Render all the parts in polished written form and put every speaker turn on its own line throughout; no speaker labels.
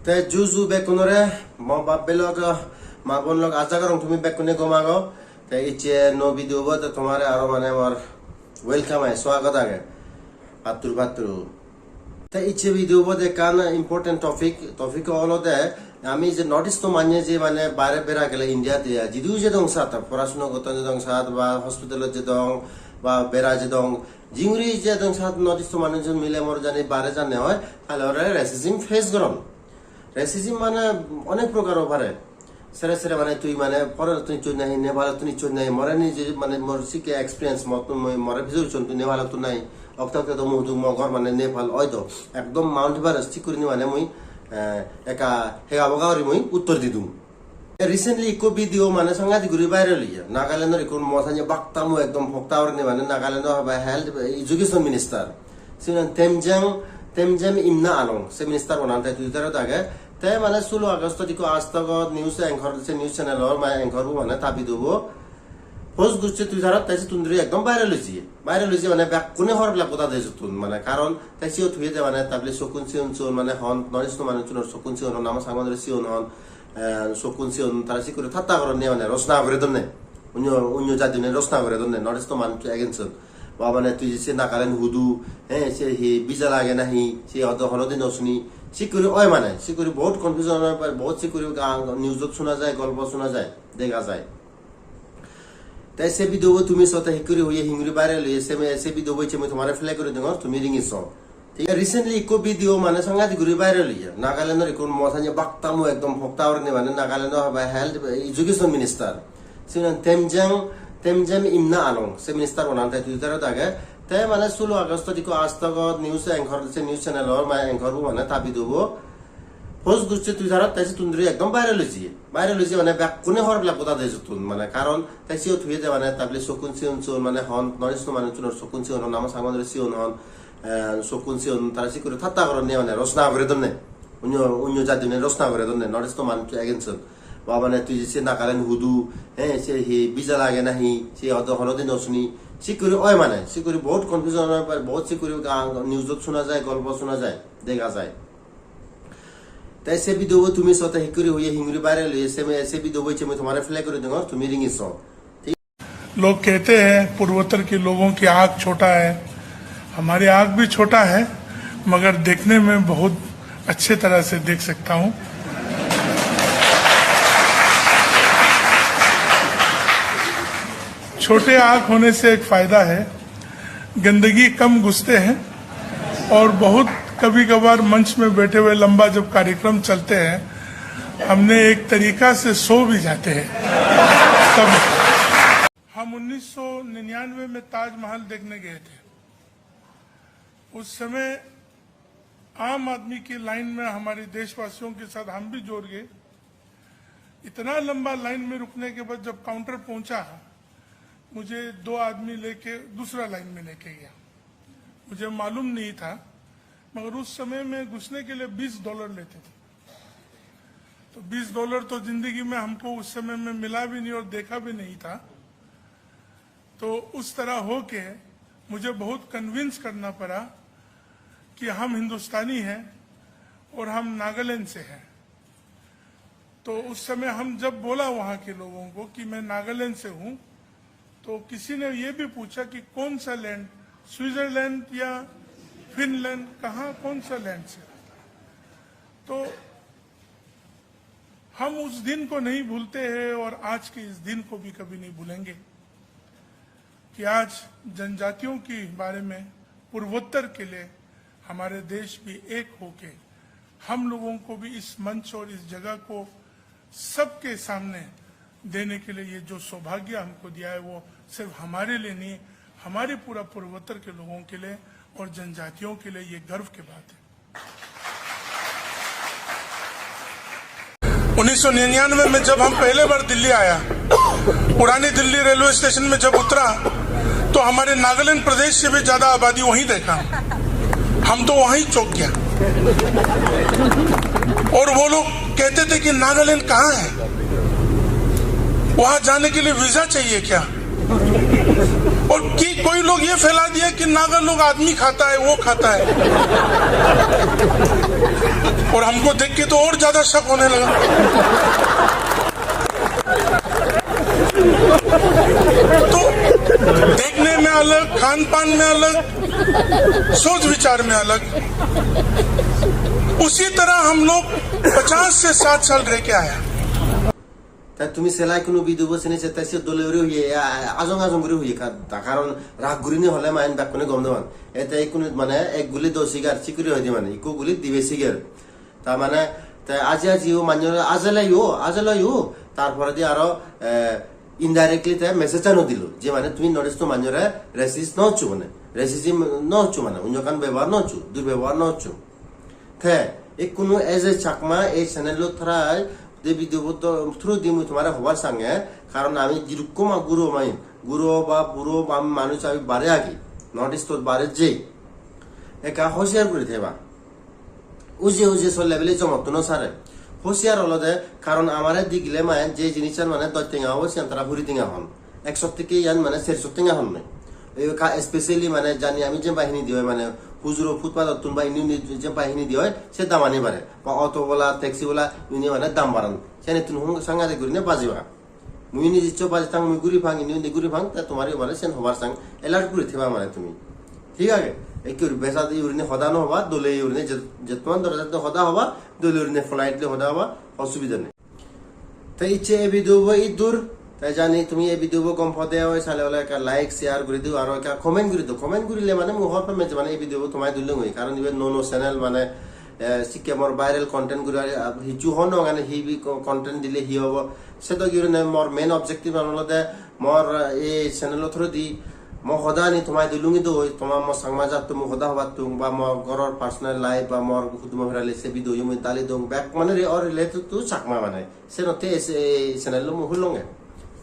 ते जुजु बेकुनरे म बाबेलोग मागोनलोग आजागर तुम बेकुने गोमागो ते इचे नो वीडियो बो तो तुम्हारे आरो माने मोर वेलकम है स्वागत आगे पात्तुरु ते इचे वीडियो बो दे कान इम्पोर्टेंट टॉपिक हलो दे आमी जे नॉटिस तो मान्य जे माने बारे बेरा गेले इंडिया दिया जिदु जे दं सात पराशुनो गतन जे दं सात बा हॉस्पिटल जे दं बा बेरा जे दं जिंगरी जे दं सात नॉटिस तो माने जे मिले मोर जाने बारे जाने होय ताले रेसिज्म फेस गरम रेसिज्म माने अनेक प्रकार बारे सेरे सेरे माने तुई माने पर तुई चुन नहीं नेपाल तुई चुन नहीं मरे नि जे माने मोर सिके एक्सपीरियंस मरे भिजु चुन तुई नेपाल तु नाही अक्ता तो मुदु मगर माने नेपाल ओइदो एकदम माउंट एवरेस्ट चिकुरनि माने मुई एका हेगाबगावरि मुई उत्तर दिदुम रिसेंटली को वीडियो माने संगाति गुरि भाइरल लिया नागालैंड रे कोन मोसाने बक्तामु एकदम भक्तावरनि माने नागालैंड हबा हेल्थ एजुकेशन मिनिस्टर सिन तेमजेम इमना आलोंग से मिनिस्टर बनाते ट्विटर दागे ते माने 16 अगस्त दिको आज तक न्यूज एंकर से न्यूज चैनल और मैं एंकर बो माने ताबि दोबो पोस्ट गुचे ट्विटर तसे तुंद्री एकदम भाइरल होइछि माने बैक कोने हरला पता दे जतुन माने कारण तसे थुये दे माने ताबले सकुन सिउन माने हन नरिस तो माने चुनर सकुन सिउन नाम सांगमंद्र सिउन हन सकुन सिउन तारसि करे थात्ता करने माने रचना करे दने उन्यो जादिने रचना करे दने नरिस तो मान एगेंस्ट बाबाने तुझे से नागालैंड हुदू हैं से ही बीजा लागे नहीं से अदो हलदे नसुनी सिकुरी ओय माने सिकुरी बहुत कंफ्यूजन पर बहुत सिकुरी न्यूज सुना जाए गल्प सुना जाए देखा जाए तैसे वीडियो तुम सते हिकुरी हुई हिंगरी वायरल हुई ऐसे वीडियो बइचे मैं तुम्हारे फ्लैग कर दूंगा तुम रिंगी सो ठीक है रिसेंटली को वीडियो माने संगाति गुरि वायरल हुई नागालैंड रे कोन मोसाने बक्तामु एकदम भक्तावरनि माने नागालैंड हबा हेल्थ एजुकेशन मिनिस्टर सिन तेमजेम इमना आलोंग से मिनिस्टर बनाते ट्विटर दागे ते माने 16 अगस्त दिको आज तक न्यूज एंकर से न्यूज चैनल और मैं एंकर बो माने ताबि दोबो पोस्ट गुचे ट्विटर तसे तुंद्री एकदम भाइरल होइछि माने बैक कोने हरला पता दे जतुन माने कारण तसे थुये दे माने ताबले सकुन सिउन माने हन नरिस तो माने चुनर सकुन सिउन नाम सांगमंद्र सिउन हन सकुन सिउन तारसि करे थात्ता करने माने रचना करे दने उन्यो जादिने रचना करे दने नरिस तो मान एगेंस्ट बाबाने तुझे से नागालैंड हुदू हैं से ही बीजा लागे नहीं से अदो हलदे नसुनी सिकुरी ओय माने सिकुरी बहुत कंफ्यूजन पर बहुत सिकुरी न्यूज सुना जाए गल्प सुना जाए देखा जाए तैसे वीडियो तुम सते हिकुरी हुई हिंगरी वायरल हुई ऐसे वीडियो बइचे मैं तुम्हारे फ्लैग कर दूंगा तुम रिंगी सो
लोग कहते हैं पूर्वोत्तर के लोगों की आंख छोटा है हमारी आंख भी छोटा है मगर देखने में बहुत अच्छे तरह से देख सकता हूं छोटे आंख होने से एक फायदा है गंदगी कम घुसते हैं और बहुत कभी कभार मंच में बैठे हुए लंबा जब कार्यक्रम चलते हैं हमने एक तरीका से सो भी जाते हैं तब हम 1999 में ताजमहल देखने गए थे उस समय आम आदमी की लाइन में हमारे देशवासियों के साथ हम भी जोड़ गए इतना लंबा लाइन में रुकने के बाद जब काउंटर पहुंचा मुझे 2 आदमी लेके दूसरा लाइन में लेके गया मुझे मालूम नहीं था मगर उस समय में घुसने के लिए $20 लेते थे तो $20 तो जिंदगी में हमको उस समय में मिला भी नहीं और देखा भी नहीं था तो उस तरह होके मुझे बहुत कन्विंस करना पड़ा कि हम हिंदुस्तानी हैं और हम नागालैंड से हैं तो उस समय हम जब बोला वहां के लोगों को कि मैं नागालैंड से हूं तो किसी ने ये भी पूछा कि कौन सा लैंड स्विट्जरलैंड या फिनलैंड कहाँ कौन सा लैंड से तो हम उस दिन को नहीं भूलते हैं और आज के इस दिन को भी कभी नहीं भूलेंगे कि आज जनजातियों के बारे में पूर्वोत्तर के लिए हमारे देश भी एक होके हम लोगों को भी इस मंच और इस जगह को सबके सामने देने के लिए ये जो सौभाग्य हमको दिया है वो सिर्फ हमारे लिए नहीं हमारे पूरा पूर्वोत्तर के लोगों के लिए और जनजातियों के लिए ये गर्व की बात है 1999 में जब हम पहले बार दिल्ली आया पुरानी दिल्ली रेलवे स्टेशन में जब उतरा तो हमारे नागालैंड प्रदेश से भी ज्यादा आबादी वहीं देखा हम तो वहीं चौंक गया और वो लोग कहते थे कि नागालैंड कहाँ है वहां जाने के लिए वीजा चाहिए क्या और कि कोई लोग ये फैला दिया कि नागा लोग आदमी खाता है वो खाता है और हमको देख के तो और ज्यादा शक होने लगा। तो देखने में अलग, खान पान में अलग, सोच विचार में अलग। उसी तरह हम लोग 50 से 60 साल रह के आया।
তাই তুমি সেলাই কোনো ভিডিও বসেছে তাই সে দলে উড়ে হইয়ে আজং আজং করে হইয়ে কারণ রাগ গুরিনি হলে মাইন ব্যাক কোনে গম দেওয়ান এতে কোনো মানে এক গুলি 10 সিগার চিকুরি হইতে মানে ইকো গুলি দিবে সিগার তার মানে তাই আজিও মান্য আজলাইও তারপরে দিয়ে আরো ইনডাইরেক্টলি তাই মেসেজ আনো দিল যে মানে তুমি নটিস তো মান্যরে রেসিস্ট নচু মানে রেসিজম নচু মানে অন্যকান ব্যবহার নচু দুর্ব্যবহার নচু থে এক কোনো এজ এ চাকমা এই চ্যানেল থরাই যে ভিডিও থ্রু দি মুই তোমার হবার সঙ্গে কারণ আমি যেরকম গুরু বা বুড়ো মানুষ আমি বারে আগে নর্থ ইস্ট বারে যে একা হুঁশিয়ার করে থেবা উজে সব লেভেলে জমত ন সারে হুঁশিয়ার হলো দে কারণ আমার দিগলে মায় যে জিনিসের মানে 10 টিঙা হবো সে তারা 20 টিঙা হন 100 থেকে ইয়ান মানে 400 টিঙা হন নাই স্পেশালি মানে জানি আমি যে বাহিনী দিয়ে মানে হুজুরো ফুটপাথ তুন বাহিনী যে বাহিনী দিয়ে সে দামানি বাড়ে বা অটো বলা ট্যাক্সি বলা ইনি মানে দাম বাড়ান সেনে তুন সাংগাতে করি না বাজিবা মুই নি দিচ্ছ বাজি থাং মুই গুড়ি ভাঙ ইনি গুড়ি ভাঙ তা তোমার মানে সেন হবার সাং এলার্ট করে থেবা মানে তুমি ঠিক আছে একটু বেসা দিয়ে উড়িনে হদানো হবা দলে উড়িনে যেতমান দরজাতে হদা হবা দলে উড়িনে ফ্লাইটলে হদা হবা অসুবিধা নেই তাই ইচ্ছে এই ভিডিও ইদুর তাই জানি তুমি এই ভিডিও কম ফদে হয় চালে হলে একটা লাইক শেয়ার করে দিও আর একটা কমেন্ট করে দিও কমেন্ট করিলে মানে মুহর পামে মানে এই ভিডিও তোমায় দিলে হই কারণ ইবে নো চ্যানেল মানে শিক্ষা মোর ভাইরাল কন্টেন্ট করে হিচু হন মানে হি বি কন্টেন্ট দিলে হি হব সে তো কি মোর মেন অবজেক্টিভ আনলতে মোর এই চ্যানেল থ্রু দি মই সদায় নি তোমায় দিলুঙি তো তোমার মো সাংমাজাত তুমি সদা হবাত তুম বা মোর ঘরের পার্সোনাল লাইফ বা মোর খুদমা ফেরালে সে ভিডিও মই তালি দং ব্যাক মানে অর রিলেটেড টু চাকমা মানে সে নতে এই চ্যানেল মো হুলঙ্গে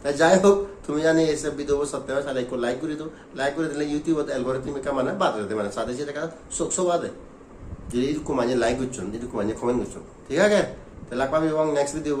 তাই যাই হোক তুমি জানি এসব ভিডিও সত্যি হয় তাহলে লাইক করে দিও লাইক করে দিলে ইউটিউব অ্যালগরিদম কা মানে বাদ দেবে মানে সাথে সাথে কা সব বাদে যদি এরকম মানে লাইক করছেন এরকম মানে কমেন্ট করছেন ঠিক আছে তাহলে পাবি এবং নেক্সট ভিডিও